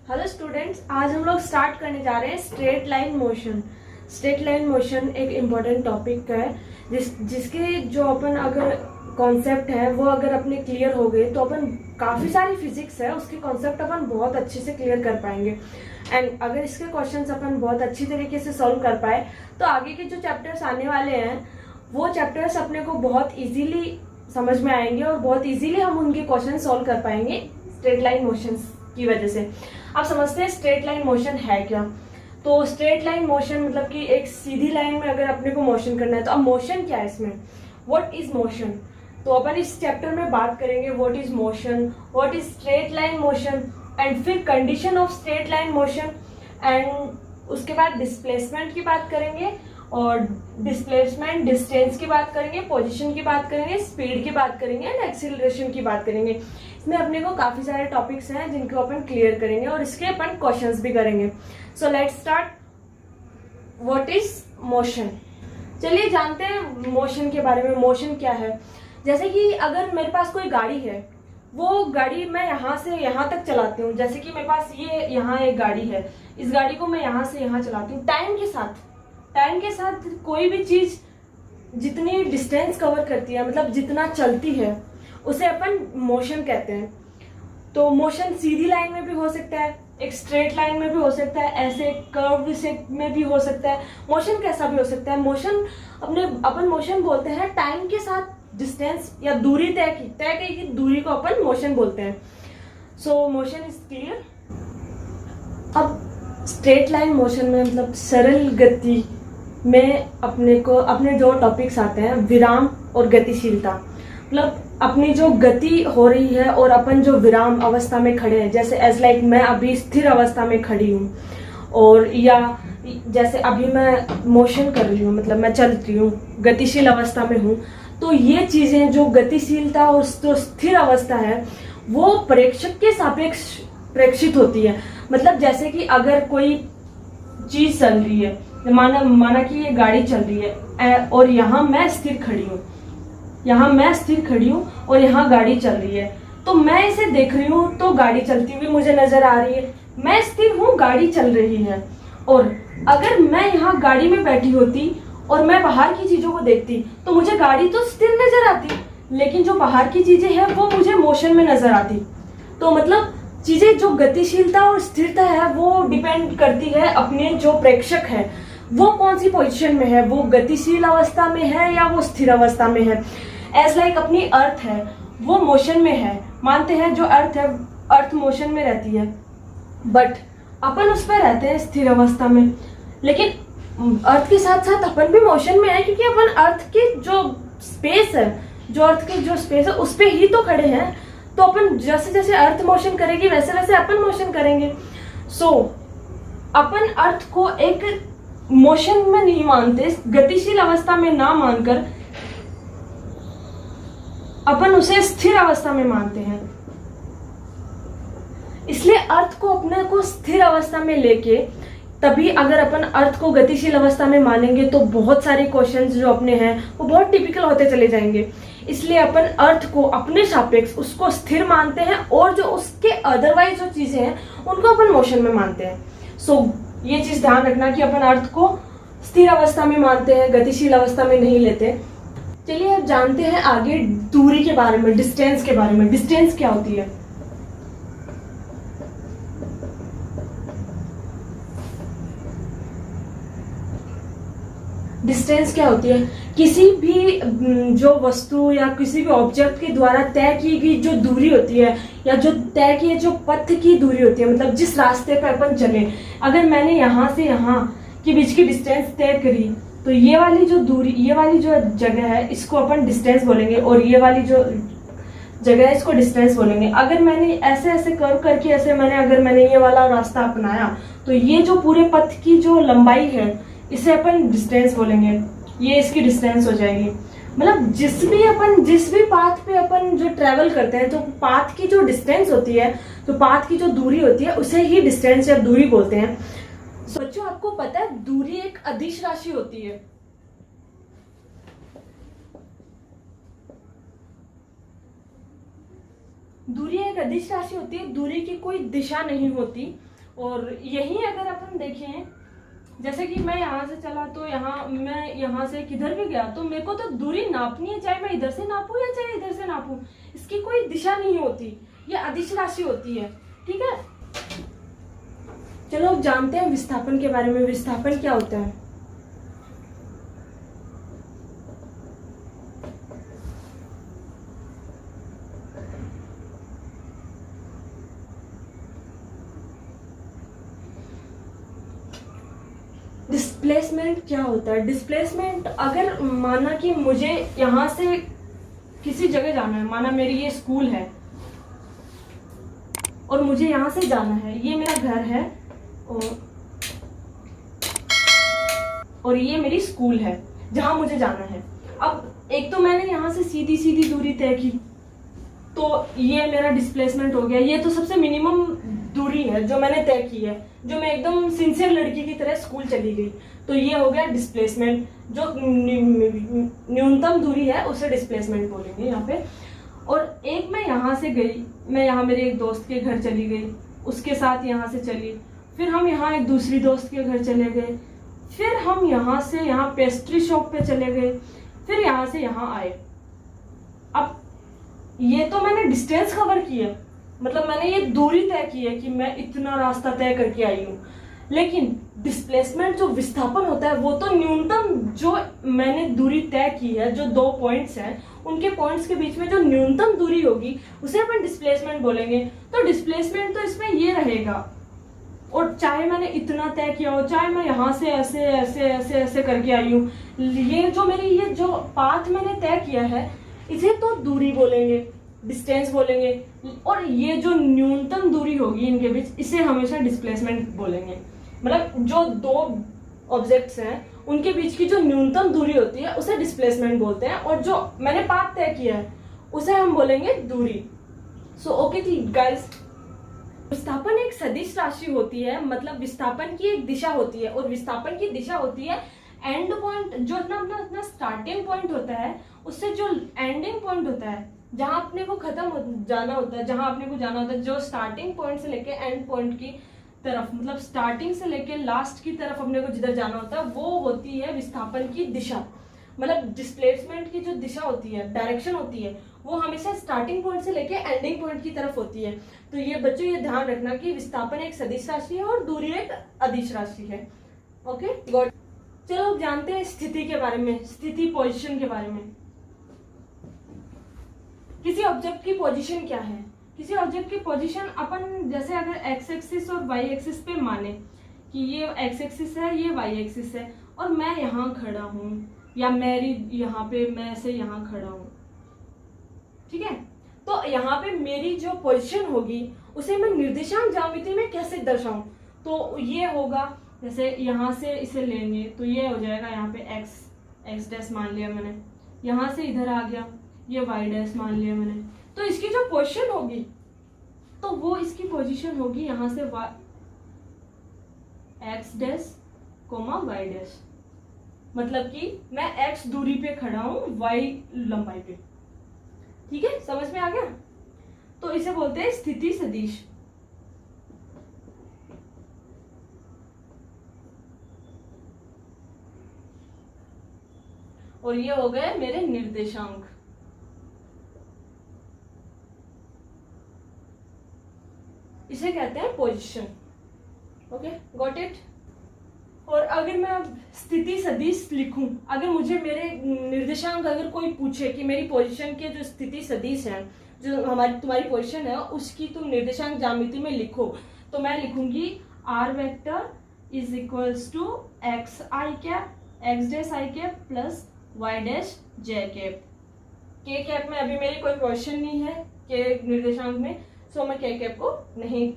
Hello students, आज हम लोग स्टार्ट करने जा रहे हैं straight line motion. Straight line motion एक इम्पॉर्टेंट टॉपिक है जिसके जो अपन अगर कॉन्सेप्ट है वो अगर अपने क्लियर हो गए तो अपन काफ़ी सारी फिजिक्स है उसके कॉन्सेप्ट अपन बहुत अच्छे से क्लियर कर पाएंगे। एंड अगर इसके क्वेश्चंस अपन बहुत अच्छी तरीके से सॉल्व कर पाए तो आगे के जो चैप्टर्स आने वाले हैं वो चैप्टर्स अपने को बहुत इजीली समझ में आएंगे और बहुत इजीली हम उनके क्वेश्चन सॉल्व कर पाएंगे स्ट्रेट लाइन मोशंस की वजह से। आप समझते हैं स्ट्रेट लाइन मोशन है क्या? तो स्ट्रेट लाइन मोशन मतलब कि एक सीधी लाइन में अगर अपने को मोशन करना है तो अब मोशन क्या है इसमें, व्हाट इज मोशन। तो अपन इस चैप्टर में बात करेंगे what is motion, what is straight line motion and फिर condition of straight line motion and उसके बाद डिस्प्लेसमेंट की बात करेंगे और डिस्प्लेसमेंट डिस्टेंस की बात करेंगे, पोजीशन की बात करेंगे, स्पीड की बात करेंगे एंड एक्सीलरेशन की बात करेंगे। इसमें अपने को काफी सारे टॉपिक्स हैं जिनको अपन क्लियर करेंगे और इसके अपन क्वेश्चंस भी करेंगे। So let's start. What is motion? चलिए जानते हैं मोशन के बारे में। मोशन क्या है? जैसे कि अगर मेरे पास कोई गाड़ी है, वो गाड़ी मैं यहाँ से यहाँ तक चलाती हूँ। जैसे कि मेरे पास ये यहाँ एक गाड़ी है, इस गाड़ी को मैं यहाँ से यहाँ चलाती हूँ। टाइम के साथ कोई भी चीज जितनी डिस्टेंस कवर करती है, मतलब जितना चलती है, उसे अपन मोशन कहते हैं। तो मोशन सीधी लाइन में भी हो सकता है, एक स्ट्रेट लाइन में भी हो सकता है, ऐसे कर्व से में भी हो सकता है। मोशन कैसा भी हो सकता है। मोशन अपन मोशन बोलते हैं टाइम के साथ डिस्टेंस या दूरी तय की दूरी को अपन मोशन बोलते हैं। सो मोशन इज क्लियर। अब स्ट्रेट लाइन मोशन में मतलब सरल गति में अपने जो टॉपिक्स आते हैं विराम और गतिशीलता। मतलब अपनी जो गति हो रही है और अपन जो विराम अवस्था में खड़े हैं, जैसे एज लाइक मैं अभी स्थिर अवस्था में खड़ी हूँ और या जैसे अभी मैं मोशन कर रही हूँ, मतलब मैं चल रही हूँ, गतिशील अवस्था में हूँ। तो ये चीजें जो गतिशीलता और जो स्थिर अवस्था है वो प्रेक्षक के सापेक्ष प्रेक्षित होती है। मतलब जैसे कि अगर कोई चीज चल रही है, माना कि ये गाड़ी चल रही है और यहाँ मैं स्थिर खड़ी हूँ और यहाँ गाड़ी चल रही है, तो मैं इसे देख रही हूँ तो गाड़ी चलती हुई मुझे नजर आ रही है, मैं स्थिर हूँ, गाड़ी चल रही है। और अगर मैं यहाँ गाड़ी में बैठी होती और मैं बाहर की चीजों को देखती तो मुझे गाड़ी तो स्थिर नजर आती, लेकिन जो बाहर की चीजें हैं वो मुझे मोशन में नजर आती। तो मतलब चीजें जो गतिशीलता और स्थिरता है वो डिपेंड करती है अपने जो प्रेक्षक है वो कौन सी पोजीशन में है, वो गतिशील अवस्था में है या वो स्थिर अवस्था में है। एज लाइक अपनी अर्थ है वो मोशन में है, मानते हैं जो अर्थ है, अर्थ मोशन में रहती है, बट अपन उस पर रहते हैं स्थिर अवस्था में। लेकिन अर्थ के साथ साथ अपन भी मोशन में है क्योंकि अपन अर्थ की जो स्पेस है उस पे ही तो खड़े हैं। तो अपन जैसे जैसे अर्थ मोशन करेगी वैसे वैसे अपन मोशन करेंगे। सो अपन अर्थ को एक मोशन में नहीं मानते, गतिशील अवस्था में ना मानकर अपन उसे स्थिर अवस्था में मानते हैं। इसलिए अर्थ को अपने को स्थिर अवस्था में लेके तभी अगर अपन अर्थ को गतिशील अवस्था में मानेंगे तो बहुत सारे क्वेश्चंस जो अपने हैं वो बहुत टिपिकल होते चले जाएंगे। इसलिए अपन अर्थ को अपने सापेक्ष उसको स्थिर मानते हैं और जो उसके अदरवाइज जो चीजें हैं उनको अपन मोशन में मानते हैं। सो ये चीज ध्यान रखना कि अपन अर्थ को स्थिर अवस्था में मानते हैं, गतिशील अवस्था में नहीं लेते। चलिए अब जानते हैं आगे दूरी के बारे में, डिस्टेंस के बारे में। डिस्टेंस क्या होती है? डिस्टेंस क्या होती है? किसी भी जो वस्तु या किसी भी ऑब्जेक्ट के द्वारा तय की गई जो दूरी होती है या जो तय किए जो पथ की दूरी होती है, मतलब जिस रास्ते पर अपन चले। अगर मैंने यहाँ से यहाँ के बीच की डिस्टेंस तय करी तो ये वाली जो दूरी, ये वाली जो जगह है इसको अपन डिस्टेंस बोलेंगे और ये वाली जो जगह है इसको डिस्टेंस बोलेंगे। अगर मैंने ऐसे ऐसे कर्व करके अगर मैंने ये वाला रास्ता अपनाया तो ये जो पूरे पथ की जो लंबाई है इसे अपन डिस्टेंस बोलेंगे, ये इसकी डिस्टेंस हो जाएगी। मतलब जिस भी पाथ पे अपन जो ट्रेवल करते हैं तो पाथ की जो डिस्टेंस होती है, तो पाथ की जो दूरी होती है उसे ही डिस्टेंस या दूरी बोलते हैं। बच्चों आपको पता है दूरी एक अदिश राशि होती है। दूरी एक अदिश राशि होती है, दूरी की कोई दिशा नहीं होती। और यही अगर अपन देखें, जैसे कि मैं यहाँ से चला तो मैं यहाँ से किधर भी गया तो मेरे को तो दूरी नापनी है, चाहे मैं इधर से नापूं या चाहे इधर से नापूं, इसकी कोई दिशा नहीं होती, ये अदिश राशि होती है। ठीक है, चलो अब जानते हैं विस्थापन के बारे में। विस्थापन क्या होता है? डिस्प्लेसमेंट क्या होता है? डिस्प्लेसमेंट, अगर माना कि मुझे यहां से किसी जगह जाना है, माना मेरी ये स्कूल है और मुझे यहां से जाना है, ये मेरा घर है और ये मेरी स्कूल है जहां मुझे जाना है। अब एक तो मैंने यहां से सीधी सीधी दूरी तय की, तो ये मेरा डिस्प्लेसमेंट हो गया। ये तो सबसे मिनिमम दूरी है जो मैंने तय की है, जो मैं एकदम सिंसियर लड़की की तरह स्कूल चली गई, तो ये हो गया डिस्प्लेसमेंट। जो न्यूनतम दूरी है उसे डिस्प्लेसमेंट बोलेंगे यहाँ पे। और एक मैं यहाँ से गई, मैं यहाँ मेरे एक दोस्त के घर चली गई, उसके साथ यहाँ से चली, फिर हम यहाँ एक दूसरी दोस्त के घर चले गए, फिर हम यहाँ से यहाँ पेस्ट्री शॉप पे चले गए, फिर यहाँ से यहाँ आए। अब ये तो मैंने डिस्टेंस कवर किया, मतलब मैंने ये दूरी तय की है कि मैं इतना रास्ता तय करके आई हूँ। लेकिन डिस्प्लेसमेंट जो विस्थापन होता है वो तो न्यूनतम जो मैंने दूरी तय की है, जो 2 पॉइंट्स हैं उनके पॉइंट्स के बीच में जो न्यूनतम दूरी होगी उसे अपन डिस्प्लेसमेंट बोलेंगे। तो डिस्प्लेसमेंट तो इसमें ये रहेगा, और चाहे मैंने इतना तय किया हो, चाहे मैं यहाँ से ऐसे ऐसे ऐसे ऐसे करके आई हूँ, ये जो मेरी ये जो पाथ मैंने तय किया है इसे तो दूरी बोलेंगे, डिस्टेंस बोलेंगे। और ये जो न्यूनतम दूरी होगी इनके बीच इसे हमेशा डिस्प्लेसमेंट बोलेंगे। मतलब जो 2 ऑब्जेक्ट्स हैं उनके बीच की जो न्यूनतम दूरी होती है उसे डिस्प्लेसमेंट बोलते हैं, और जो मैंने पाथ तय किया है उसे हम बोलेंगे दूरी। सो ओके गाइस, विस्थापन एक सदिश राशि होती है, मतलब विस्थापन की एक दिशा होती है, और विस्थापन की दिशा होती है एंड पॉइंट, जो अपना स्टार्टिंग पॉइंट होता है उससे जो एंडिंग पॉइंट होता है, जहां अपने को जाना होता है, जहां अपने को जाना होता है, जो स्टार्टिंग पॉइंट से लेके एंड पॉइंट की तरफ, मतलब स्टार्टिंग से लेके लास्ट की तरफ अपने को जिधर जाना होता है वो होती है विस्थापन की दिशा। मतलब डिस्प्लेसमेंट की जो दिशा होती है, डायरेक्शन होती है, वो हमेशा स्टार्टिंग पॉइंट से लेके एंडिंग पॉइंट की तरफ होती है। तो ये बच्चों ये ध्यान रखना कि विस्थापन एक सदिश राशि है और दूरी एक अदिश राशि है। Okay got. चलो अब जानते हैं स्थिति के बारे में, स्थिति पोजीशन के बारे में। किसी ऑब्जेक्ट की पोजीशन क्या है? किसी ऑब्जेक्ट की पोजीशन अपन जैसे अगर एक्स एक्सिस और वाई एक्सिस पे माने कि ये एक्स एक्सिस है, ये वाई एक्सिस है, और मैं यहाँ खड़ा हूँ, या मेरी यहाँ पे मैं से यहाँ खड़ा हूँ, ठीक है, तो यहाँ पे मेरी जो पोजीशन होगी उसे मैं निर्देशांक ज्यामिति में कैसे दर्शाऊं? तो ये होगा, जैसे यहाँ से इसे लेंगे तो ये हो जाएगा, यहाँ पे एक्स डैश मान लिया मैंने, यहाँ से इधर आ गया, ये वाई डैश मान लिया मैंने, तो इसकी जो पोजीशन होगी तो वो इसकी पोजीशन होगी यहाँ से x dash comma y dash, मतलब कि मैं एक्स दूरी पे खड़ा हूं वाई लंबाई पे। ठीक है, समझ में आ गया? तो इसे बोलते हैं स्थिति सदिश। और ये हो गए मेरे निर्देशांक। इसे कहते हैं पोजीशन। Okay got it. और अगर मैं स्थिति सदिश लिखूं, अगर मुझे मेरे निर्देशांक अगर कोई पूछे कि मेरी पोजीशन के जो स्थिति सदिश है, जो तुम्हारी पोजीशन है उसकी तुम निर्देशांक ज्यामिति में लिखो, तो मैं लिखूंगी r vector is equals to x i cap x dash i cap plus y dash j cap. K cap में अभी मेरी कोई पोजीशन नहीं है के निर्देशांक में, सो मैं के कैप को नहीं